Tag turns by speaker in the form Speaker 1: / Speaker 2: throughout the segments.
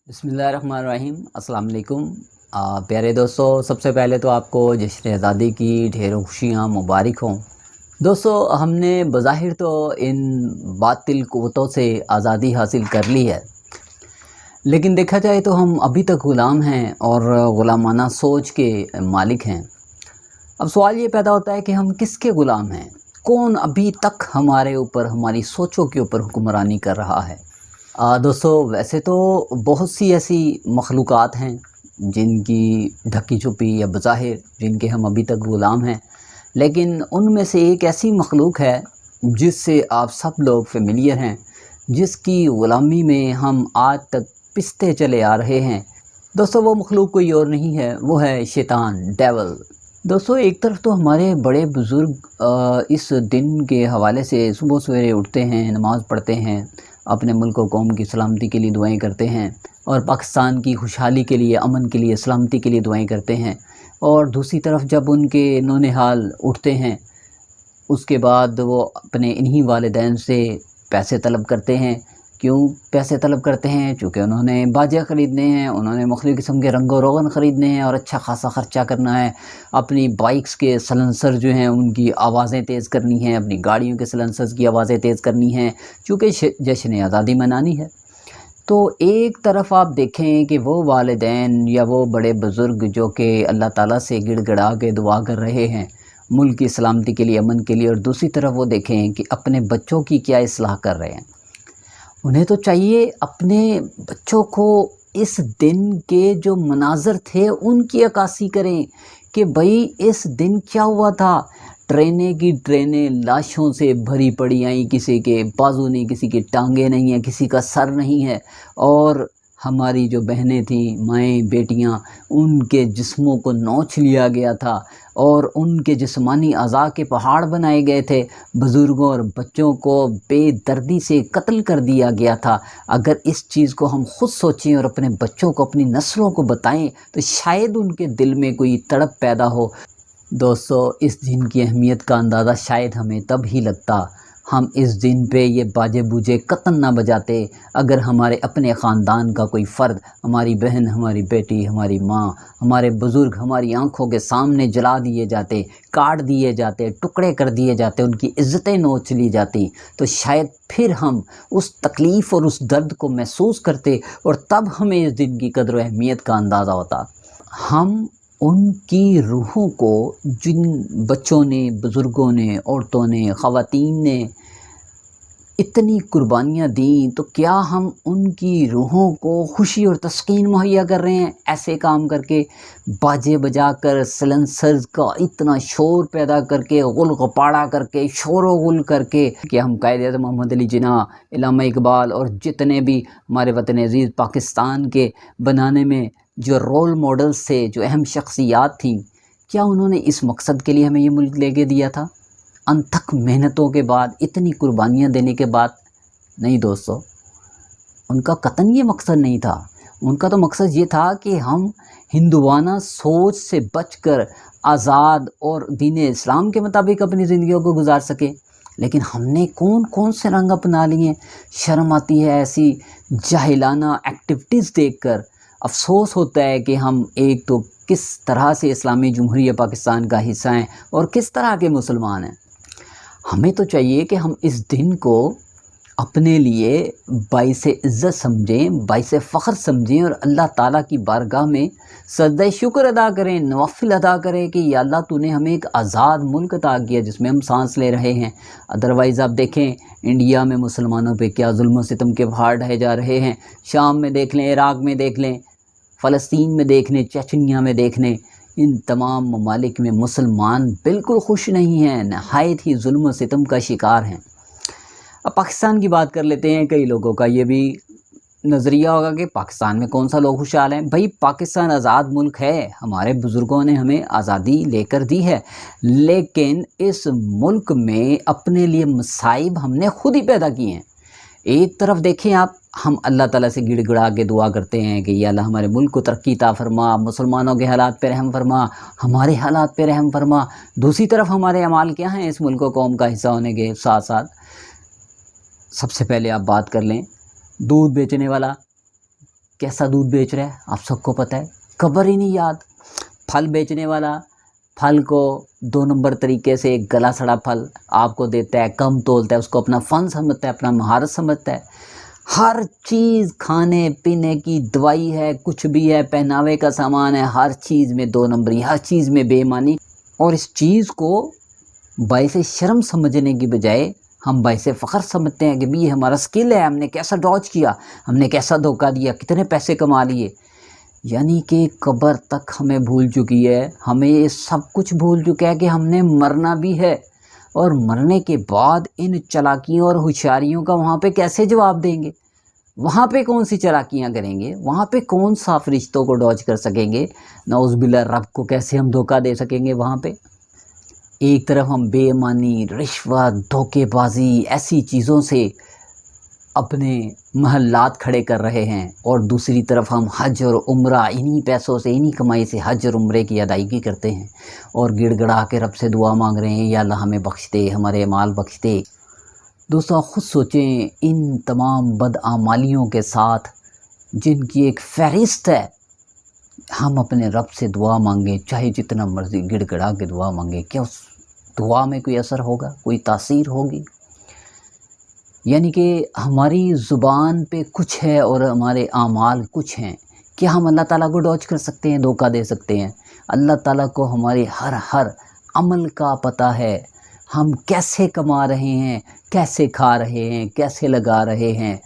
Speaker 1: बिस्मिल्लाहिर्रहमानिर्रहीम। अस्सलाम वालेकुम। प्यारे दोस्तों, सबसे पहले तो आपको जश्न आज़ादी की ढेरों खुशियाँ मुबारक हों। दोस्तों, हमने बज़ाहिर तो इन बातिल क़ुव्वतों से आज़ादी हासिल कर ली है, लेकिन देखा जाए तो हम अभी तक ग़ुलाम हैं और ग़ुलामाना सोच के मालिक हैं। अब सवाल ये पैदा होता है कि हम किसके ग़ुलाम हैं? कौन अभी तक हमारे ऊपर, हमारी सोचों के ऊपर हुक्मरानी कर रहा है? दोस्तों, वैसे तो बहुत सी ऐसी मखलूक़ात हैं जिनकी ढकी छुपी या बज़ाहिर जिनके हम अभी तक ग़ुलाम हैं, लेकिन उनमें से एक ऐसी मखलूक है जिससे आप सब लोग फ़ेमिलियर हैं, जिसकी ग़ुलामी में हम आज तक पिसते चले आ रहे हैं। दोस्तों, वो मखलूक कोई और नहीं है, वो है शैतान, डेविल। दोस्तों, एक तरफ तो हमारे बड़े बुज़ुर्ग इस दिन के हवाले से सुबह सवेरे उठते हैं, नमाज़ पढ़ते हैं, अपने मुल्क और कौम की सलामती के लिए दुआएं करते हैं और पाकिस्तान की खुशहाली के लिए, अमन के लिए, सलामती के लिए दुआएं करते हैं। और दूसरी तरफ जब उनके नौनिहाल उठते हैं, उसके बाद वो अपने इन्हीं वालिदैन से पैसे तलब करते हैं। क्यों पैसे तलब करते हैं? चूँकि उन्होंने बाजे ख़रीदने हैं, उन्होंने मुख्तलिफ़ किस्म के रंगो रोगन ख़रीदने हैं और अच्छा ख़ासा ख़र्चा करना है। अपनी बाइक्स के सलेंसर जो हैं उनकी आवाज़ें तेज़ करनी हैं, अपनी गाड़ियों के सलेंसर्स की आवाज़ें तेज़ करनी हैं, चूँकि जश्न आज़ादी मनानी है। तो एक तरफ आप देखें कि वो वालिदैन या वो बड़े बुज़ुर्ग जो कि अल्लाह ताला से गिड़गिड़ा के दुआ कर रहे हैं मुल्क की सलामती के लिए, अमन के लिए, और दूसरी तरफ वो देखें कि अपने बच्चों की क्या इस्लाह कर रहे हैं। उन्हें तो चाहिए अपने बच्चों को इस दिन के जो मनाज़र थे उनकी अक्कासी करें कि भाई इस दिन क्या हुआ था। ट्रेनें की ट्रेनें लाशों से भरी पड़ी आईं, किसी के बाजू नहीं, किसी की टांगें नहीं हैं, किसी का सर नहीं है, और हमारी जो बहनें थीं, माएँ, बेटियाँ, उनके जिस्मों को नोच लिया गया था और उनके जिस्मानी अज़ा के पहाड़ बनाए गए थे। बुज़ुर्गों और बच्चों को बेदर्दी से कत्ल कर दिया गया था। अगर इस चीज़ को हम ख़ुद सोचें और अपने बच्चों को, अपनी नस्लों को बताएं तो शायद उनके दिल में कोई तड़प पैदा हो। दोस्तों, इस दिन की अहमियत का अंदाज़ा शायद हमें तब ही लगता हम इस दिन पे ये बाजे बूजे कतन ना बजाते अगर हमारे अपने ख़ानदान का कोई फ़र्द, हमारी बहन, हमारी बेटी, हमारी माँ, हमारे बुज़ुर्ग हमारी आँखों के सामने जला दिए जाते, काट दिए जाते, टुकड़े कर दिए जाते, उनकी इज़्ज़तें नोच ली जाती, तो शायद फिर हम उस तकलीफ़ और उस दर्द को महसूस करते और तब हमें इस दिन की कदर व अहमियत का अंदाज़ा होता। हम उनकी रूहों को, जिन बच्चों ने, बुज़ुर्गों ने, औरतों ने, ख़वातीन ने इतनी कुर्बानियाँ दी, तो क्या हम उनकी रूहों को खुशी और तस्कीन मुहैया कर रहे हैं ऐसे काम करके? बाजे बजाकर, सलेंसर्स का इतना शोर पैदा करके, गुल गपाड़ा करके, शोर गुल करके कि हम कायद-ए-आज़म मोहम्मद अली जिन्ना, इल्लामा इकबाल और जितने भी हमारे वतन अज़ीज़ पाकिस्तान के बनाने में जो रोल मॉडल्स थे, जो अहम शख्सियात थीं, क्या उन्होंने इस मकसद के लिए हमें ये मुल्क लेके दिया था? अनथक मेहनतों के बाद, इतनी कुर्बानियाँ देने के बाद? नहीं दोस्तों, उनका कतई ये मकसद नहीं था। उनका तो मकसद ये था कि हम हिंदुवाना सोच से बचकर आज़ाद और दीन इस्लाम के मुताबिक अपनी ज़िंदगियों को गुजार सकें। लेकिन हमने कौन कौन से रंग अपना लिए। शर्म आती है ऐसी जाहिलाना एक्टिविटीज़ देखकर। अफ़सोस होता है कि हम एक तो किस तरह से इस्लामी जमहूरियत पाकिस्तान का हिस्सा हैं और किस तरह के मुसलमान हैं। हमें तो चाहिए कि हम इस दिन को अपने लिए बाइसे इज़्ज़त समझें, बाइसे फ़ख्र समझें और अल्लाह ताला की बारगाह में सजदा शुक्र अदा करें, नवाफिल अदा करें कि या अल्लाह तूने हमें एक आज़ाद मुल्क अता किया जिसमें हम सांस ले रहे हैं। अदरवाइज़ आप देखें इंडिया में मुसलमानों पे क्या जुल्म सितम के पहाड़ ढहे जा रहे हैं। शाम में देख लें, इराक़ में देख लें, फ़लस्तीन में देख लें, चेचनिया में देख लें, इन तमाम ममालिक में मुसलमान बिल्कुल खुश नहीं हैं, नहायत ही जुल्म सितम का शिकार हैं। अब पाकिस्तान की बात कर लेते हैं। कई लोगों का ये भी नज़रिया होगा कि पाकिस्तान में कौन सा लोग खुशहाल हैं। भाई, पाकिस्तान आज़ाद मुल्क है, हमारे बुज़ुर्गों ने हमें आज़ादी लेकर दी है, लेकिन इस मुल्क में अपने लिए मसाइब हमने खुद ही पैदा किए हैं। एक तरफ देखें आप, हम अल्लाह ताला से गिड़गिड़ा के दुआ करते हैं कि या अल्लाह हमारे मुल्क को तरक्की अता फरमा, मुसलमानों के हालात पे रहम फरमा, हमारे हालात पे रहम फरमा। दूसरी तरफ हमारे अमाल क्या हैं इस मुल्क व कौम का हिस्सा होने के साथ साथ? सबसे पहले आप बात कर लें दूध बेचने वाला, कैसा दूध बेच रहा है आप सबको पता है, खबर ही नहीं याद। फल बेचने वाला फल को 2 नंबर तरीके से, एक गला सड़ा फल आपको देता है, कम तोलता है, उसको अपना फ़न समझता है, अपना महारत समझता है। हर चीज़ खाने पीने की, दवाई है, कुछ भी है, पहनावे का सामान है, हर चीज़ में 2 नंबरी, हर चीज़ में बेईमानी। और इस चीज़ को बाइसे शर्म समझने की बजाय हम बाइसे फ़ख्र समझते हैं कि भी ये हमारा स्किल है, हमने कैसा डॉज किया, हमने कैसा धोखा दिया, कितने पैसे कमा लिए। यानी कि कब्र तक हमें भूल चुकी है, हमें ये सब कुछ भूल चुका है कि हमने मरना भी है, और मरने के बाद इन चालाकियों और होशियारियों का वहाँ पे कैसे जवाब देंगे, वहाँ पे कौन सी चालाकियाँ करेंगे, वहाँ पे कौन सा फरिश्तों को डॉज कर सकेंगे, नाउज़ुबिल्लाह रब को कैसे हम धोखा दे सकेंगे वहाँ पे। एक तरफ हम बेईमानी, रिश्वत, धोखेबाजी, ऐसी चीज़ों से अपने महल्लात खड़े कर रहे हैं, और दूसरी तरफ हम हज और उम्रा, इन्हीं पैसों से, इन्हीं कमाई से हज और उम्रे की अदायगी करते हैं और गिड़गड़ा के रब से दुआ मांग रहे हैं, या अल्लाह हमें बख्श दे, हमारे अमाल बख्श दे। दोस्तों ख़ुद सोचें, इन तमाम बदआमालियों के साथ जिनकी एक फ़हरिस्त है, हम अपने रब से दुआ मांगें, चाहे जितना मर्ज़ी गिड़गड़ा के दुआ मांगें, क्या उस दुआ में कोई असर होगा, कोई तासीर होगी? यानी कि हमारी ज़ुबान पे कुछ है और हमारे आमाल कुछ हैं। क्या हम अल्लाह ताला को डॉज कर सकते हैं, धोखा दे सकते हैं? अल्लाह ताला को हमारे हर अमल का पता है, हम कैसे कमा रहे हैं, कैसे खा रहे हैं, कैसे लगा रहे हैं,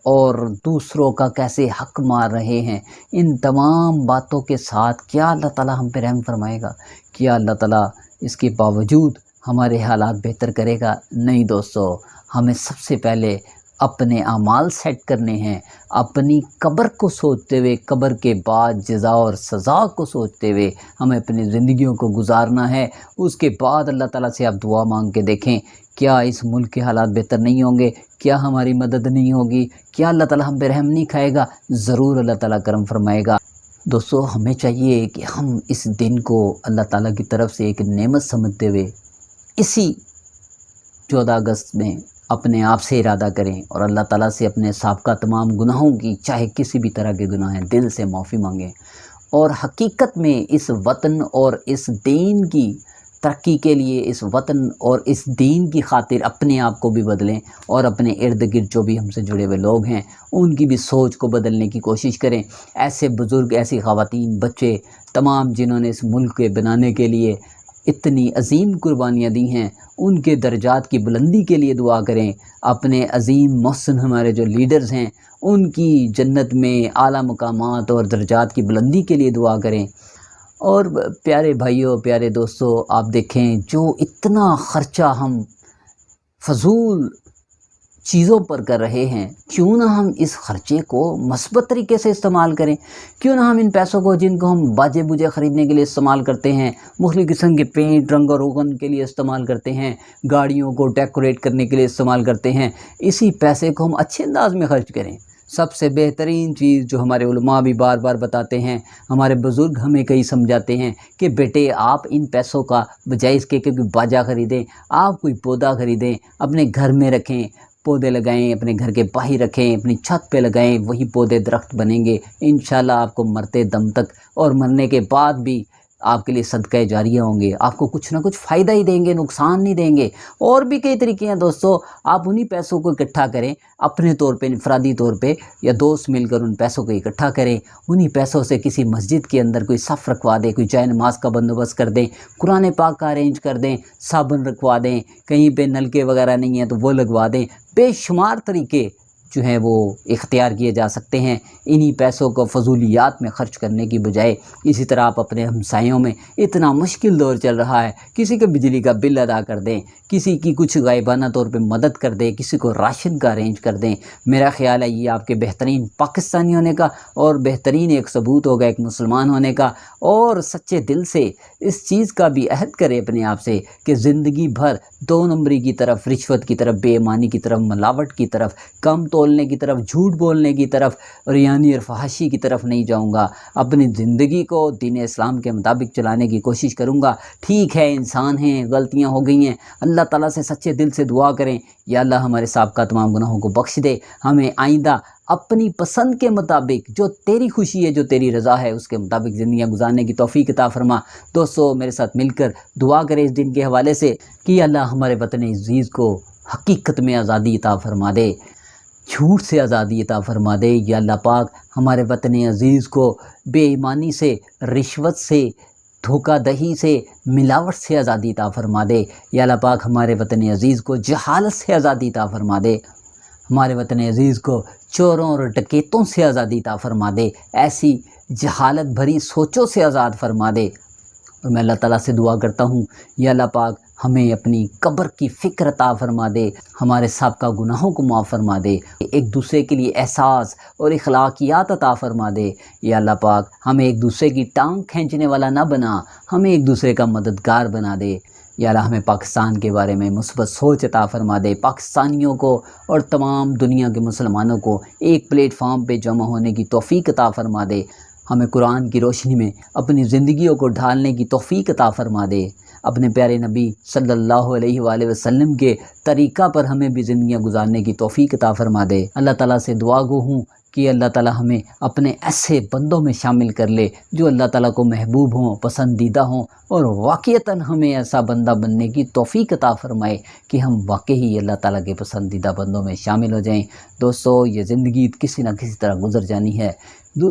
Speaker 1: और दूसरों का कैसे हक मार रहे हैं। इन तमाम बातों के साथ क्या अल्लाह ताला हम पे रहम फरमाएगा? क्या अल्लाह ताला इसके बावजूद हमारे हालात बेहतर करेगा? नहीं दोस्तों, हमें सबसे पहले अपने आमाल सेट करने हैं, अपनी कब्र को सोचते हुए, कब्र के बाद जज़ा और सज़ा को सोचते हुए हमें अपनी ज़िंदगियों को गुजारना है। उसके बाद अल्लाह ताला से आप दुआ मांग के देखें, क्या इस मुल्क के हालात बेहतर नहीं होंगे? क्या हमारी मदद नहीं होगी? क्या अल्लाह ताला हम पे रहम नहीं खाएगा? ज़रूर अल्लाह ताला करम फरमाएगा। दोस्तों हमें चाहिए कि हम इस दिन को अल्लाह ताला की तरफ से एक नेमत समझते हुए इसी 14 अगस्त में अपने आप से इरादा करें और अल्लाह ताला से अपने साबका तमाम गुनाहों की, चाहे किसी भी तरह के गुनाह हैं, दिल से माफ़ी मांगें, और हकीकत में इस वतन और इस दीन की तरक्की के लिए, इस वतन और इस दीन की खातिर अपने आप को भी बदलें, और अपने इर्द गिर्द जो भी हमसे जुड़े हुए लोग हैं उनकी भी सोच को बदलने की कोशिश करें। ऐसे बुज़ुर्ग, ऐसी ख़वातीन, बच्चे तमाम जिन्होंने इस मुल्क के बनाने के लिए इतनी अजीम कुर्बानियाँ दी हैं, उनके दर्जात की बुलंदी के लिए दुआ करें। अपने अजीम मोहसिन हमारे जो लीडर्स हैं उनकी जन्नत में आला मकामात और दर्जात की बुलंदी के लिए दुआ करें। और प्यारे भाइयों, प्यारे दोस्तों, आप देखें जो इतना ख़र्चा हम फ़जूल चीज़ों पर कर रहे हैं, क्यों ना हम इस ख़र्चे को मस्बत तरीके से इस्तेमाल करें। क्यों ना हम इन पैसों को, जिनको हम बाजे बूजे ख़रीदने के लिए इस्तेमाल करते हैं, मुख्तलिफ़ किस्म के पेंट, रंग और रोगन के लिए इस्तेमाल करते हैं, गाड़ियों को डेकोरेट करने के लिए इस्तेमाल करते हैं, इसी पैसे को हम अच्छे अंदाज में ख़र्च करें। सबसे बेहतरीन चीज़ जो हमारे उलमा भी बार बार बताते हैं, हमारे बुज़ुर्ग हमें कई समझाते हैं कि बेटे आप इन पैसों का बजाय इसके कि कोई बाजा ख़रीदें, आप कोई पौधा ख़रीदें, अपने घर में रखें, पौधे लगाएं, अपने घर के बाहर रखें, अपनी छत पे लगाएं, वही पौधे दरख्त बनेंगे इंशाल्लाह। आपको मरते दम तक और मरने के बाद भी आपके लिए सदका जारिया होंगे, आपको कुछ ना कुछ फ़ायदा ही देंगे, नुकसान नहीं देंगे। और भी कई तरीके हैं दोस्तों, आप उन्हीं पैसों को इकट्ठा करें, अपने तौर पे, इनफरादी तौर पे, या दोस्त मिलकर उन पैसों को इकट्ठा करें। उन्हीं पैसों से किसी मस्जिद के अंदर कोई सफ़ रखवा दें, कोई जाए नमाज का बंदोबस्त कर दें, कुरान पाक का अरेंज कर दें, साबुन रखवा दें, कहीं पे नलके वगैरह नहीं हैं तो वो लगवा दें। बेशुमार तरीके जो हैं वो इख्तियार किए जा सकते हैं इन्हीं पैसों को फजूलियात में ख़र्च करने की बजाय। इसी तरह आप अपने हमसायों में, इतना मुश्किल दौर चल रहा है, किसी के बिजली का बिल अदा कर दें, किसी की कुछ गायबाना तौर पे मदद कर दें, किसी को राशन का अरेंज कर दें। मेरा ख़्याल है ये आपके बेहतरीन पाकिस्तानी होने का और बेहतरीन एक सबूत होगा एक मुसलमान होने का। और सच्चे दिल से इस चीज़ का भी अहद करें अपने आप से कि ज़िंदगी भर 2 नंबरी की तरफ, रिश्वत की तरफ, बेईमानी की तरफ, मिलावट की तरफ, कम तो بولنے کی طرف، جھوٹ بولنے کی طرف، ریانی اور فحاشی کی طرف نہیں جاؤں گا، اپنی زندگی کو دین اسلام کے مطابق چلانے کی کوشش کروں گا۔ ٹھیک ہے انسان ہیں، غلطیاں ہو گئی ہیں، اللہ تعالیٰ سے سچے دل سے دعا کریں، یا اللہ ہمارے سابقہ تمام گناہوں کو بخش دے، ہمیں آئندہ اپنی پسند کے مطابق، جو تیری خوشی ہے، جو تیری رضا ہے، اس کے مطابق زندگیاں گزارنے کی توفیق عطا فرما۔ دوستو میرے ساتھ مل کر دعا کریں اس دن کے حوالے سے کہ اللہ ہمارے وطن عزیز کو حقیقت میں آزادی عطا فرما دے، جھوٹ سے آزادی عطا فرما دے۔ یا اللہ پاک ہمارے وطن عزیز کو بے ایمانی سے، رشوت سے، دھوکہ دہی سے، ملاوٹ سے آزادی عطا فرما دے۔ یا اللہ پاک ہمارے وطن عزیز کو جہالت سے آزادی عطا فرما دے، ہمارے وطن عزیز کو چوروں اور ڈکیتوں سے آزادی عطا فرما دے، ایسی جہالت بھری سوچوں سے آزاد فرما دے۔ اور میں اللہ تعالیٰ سے دعا کرتا ہوں، یا اللہ پاک ہمیں اپنی قبر کی فکر عطا فرما دے، ہمارے سابقہ گناہوں کو معاف فرما دے، ایک دوسرے کے لیے احساس اور اخلاقیات عطا فرما دے۔ یا اللہ پاک ہمیں ایک دوسرے کی ٹانگ کھینچنے والا نہ بنا، ہمیں ایک دوسرے کا مددگار بنا دے۔ یا اللہ ہمیں پاکستان کے بارے میں مثبت سوچ عطا فرما دے، پاکستانیوں کو اور تمام دنیا کے مسلمانوں کو ایک پلیٹ فارم پہ جمع ہونے کی توفیق عطا فرما دے، ہمیں قرآن کی روشنی میں اپنی زندگیوں کو ڈھالنے کی توفیق عطا فرما دے، اپنے پیارے نبی صلی اللہ علیہ وآلہ وسلم کے طریقہ پر ہمیں بھی زندگیاں گزارنے کی توفیق عطا فرما دے۔ اللہ تعالیٰ سے دعا گو ہوں کہ اللہ تعالیٰ ہمیں اپنے ایسے بندوں میں شامل کر لے جو اللہ تعالیٰ کو محبوب ہوں، پسندیدہ ہوں، اور واقعتاً ہمیں ایسا بندہ بننے کی توفیق عطا فرمائے کہ ہم واقعی اللہ تعالیٰ کے پسندیدہ بندوں میں شامل ہو جائیں۔ دوستو یہ زندگی کسی نہ کسی طرح گزر جانی ہے،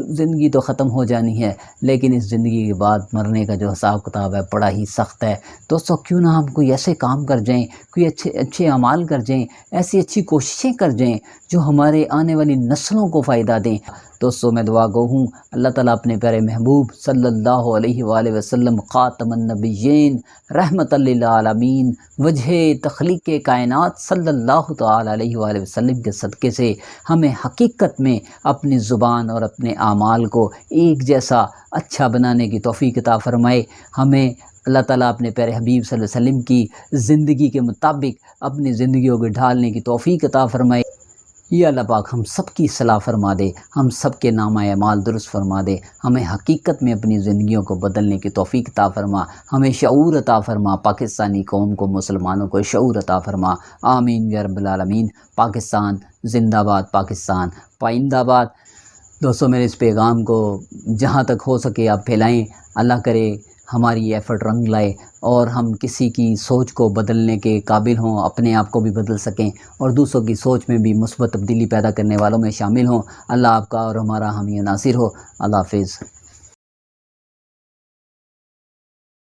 Speaker 1: زندگی تو ختم ہو جانی ہے، لیکن اس زندگی کے بعد مرنے کا جو حساب کتاب ہے بڑا ہی سخت ہے۔ دوستو کیوں نہ ہم کوئی ایسے کام کر جائیں، کوئی اچھے اعمال کر جائیں، ایسی اچھی کوششیں کر جائیں جو ہمارے آنے والی نسلوں کو فائدہ دیں۔ دوستو میں دعا گو ہوں اللہ تعالیٰ اپنے پیارے محبوب صلی اللہ علیہ وآلہ وسلم خاتم النبیین رحمت للعالمین وجہ تخلیق کائنات صلی اللہ تعالیٰ علیہ وآلہ وسلم کے صدقے سے ہمیں حقیقت میں اپنی زبان اور اپنے اعمال کو ایک جیسا اچھا بنانے کی توفیق عطا فرمائے۔ ہمیں اللہ تعالیٰ اپنے پیارے حبیب صلی اللہ علیہ وسلم کی زندگی کے مطابق اپنی زندگیوں کو ڈھالنے کی توفیق عطا فرمائے۔ یا اللہ پاک ہم سب کی اصلاح فرما دے، ہم سب کے نامہ اعمال درست فرما دے، ہمیں حقیقت میں اپنی زندگیوں کو بدلنے کی توفیق عطا فرما، ہمیں شعور عطا فرما، پاکستانی قوم کو، مسلمانوں کو شعور عطا فرما۔ آمین یا رب العالمین۔ پاکستان زندہ باد، پاکستان پائندہ باد۔ دوستو میرے اس پیغام کو جہاں تک ہو سکے آپ پھیلائیں، اللہ کرے ہماری ایفرٹ رنگ لائے اور ہم کسی کی سوچ کو بدلنے کے قابل ہوں، اپنے آپ کو بھی بدل سکیں اور دوسروں کی سوچ میں بھی مثبت تبدیلی پیدا کرنے والوں میں شامل ہوں۔ اللہ آپ کا اور ہمارا حامی و ناصر ہو۔ اللہ حافظ۔